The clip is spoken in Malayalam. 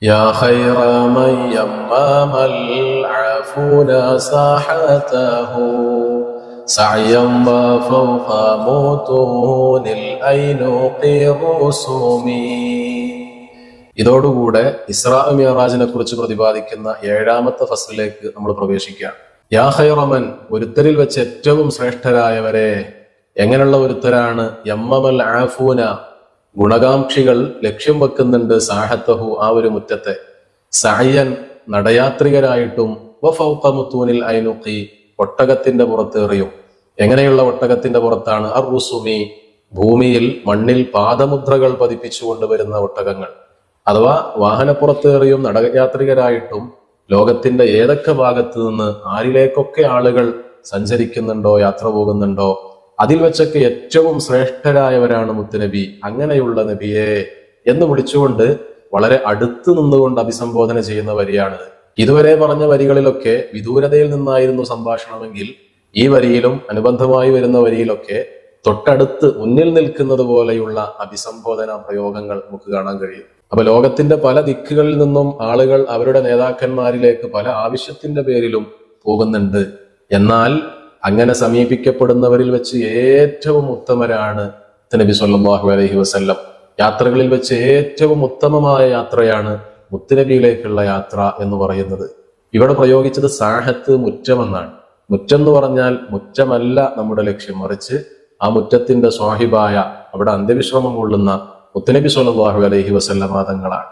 يا خير من يمام العفون ساحته سعيا وفوق متون الأينق رسومي. ഇതോടുകൂടെ ഇസ്രാ മിഅ്റാജിനെ കുറിച്ച് പ്രതിപാദിക്കുന്ന 7ാമത്തെ ഫസ്ലിലേക്ക് നമ്മൾ പ്രവേശിക്കുകയാണ്. യാ ഖൈറമൻ, ഒരുത്തരിൽ വെച്ച് ഏറ്റവും ശ്രേഷ്ഠരായവരെ. എങ്ങനെയുള്ള ഒരുത്തരാണ്? യമ്മമൽ ആഫൂന, ഗുണകാംക്ഷികൾ ലക്ഷ്യം വെക്കുന്നുണ്ട്, സാഹത്തഹു, ആ ഒരു മുറ്റത്തെ, സഅയൻ, നടയാത്രികരായിട്ടും, വഫൗഖ മുത്തൂനിൽ ഐനുഖി, ഒട്ടകത്തിന്റെ പുറത്തേറിയും. എങ്ങനെയുള്ള ഒട്ടകത്തിന്റെ പുറത്താണ്? അർറുസുമി, ഭൂമിയിൽ മണ്ണിൽ പാദമുദ്രകൾ പതിപ്പിച്ചുകൊണ്ടുവരുന്ന ഒട്ടകങ്ങൾ. അഥവാ വാഹനപ്പുറത്തേറിയും നടയാത്രികരായിട്ടും ലോകത്തിന്റെ ഏതൊക്കെ ഭാഗത്ത് നിന്ന് ആരിലേക്കൊക്കെ ആളുകൾ സഞ്ചരിക്കുന്നുണ്ടോ, യാത്ര പോകുന്നുണ്ടോ, അതിൽ വെച്ചൊക്കെ ഏറ്റവും ശ്രേഷ്ഠരായവരാണ് മുത്തുനബി. അങ്ങനെയുള്ള നബിയെ എന്ന് വിളിച്ചുകൊണ്ട് വളരെ അടുത്ത് നിന്നുകൊണ്ട് അഭിസംബോധന ചെയ്യുന്ന വരിയാണിത്. ഇതുവരെ പറഞ്ഞ വരികളിലൊക്കെ വിദൂരതയിൽ നിന്നായിരുന്നു സംഭാഷണമെങ്കിൽ ഈ വരിയിലും അനുബന്ധമായി വരുന്ന വരിയിലൊക്കെ തൊട്ടടുത്ത് മുന്നിൽ നിൽക്കുന്നത് പോലെയുള്ള അഭിസംബോധന പ്രയോഗങ്ങൾ നമുക്ക് കാണാൻ കഴിയും. അപ്പൊ ലോകത്തിന്റെ പല ദിക്കുകളിൽ നിന്നും ആളുകൾ അവരുടെ നേതാക്കന്മാരിലേക്ക് പല ആവശ്യത്തിന്റെ പേരിലും പോകുന്നുണ്ട്. എന്നാൽ അങ്ങനെ സമീപിക്കപ്പെടുന്നവരിൽ വെച്ച് ഏറ്റവും ഉത്തമരാണ് നബി സല്ലല്ലാഹു അലൈഹി വസല്ലം. യാത്രകളിൽ വെച്ച് ഏറ്റവും ഉത്തമമായ യാത്രയാണ് മുത്തുനബിയിലേക്കുള്ള യാത്ര എന്ന് പറയുന്നത്. ഇവിടെ പ്രയോഗിച്ചത് സാഹത്ത്, മുറ്റമെന്നാണ്. മുറ്റം എന്ന് പറഞ്ഞാൽ മുറ്റമല്ല നമ്മുടെ ലക്ഷ്യം, മറിച്ച് ആ മുറ്റത്തിന്റെ സ്വാഹിബായ, അവിടെ അന്ത്യവിശ്രമം കൊള്ളുന്ന മുത്തുനബി സല്ലല്ലാഹു അലൈഹി വസല്ലം തങ്ങളാണ്.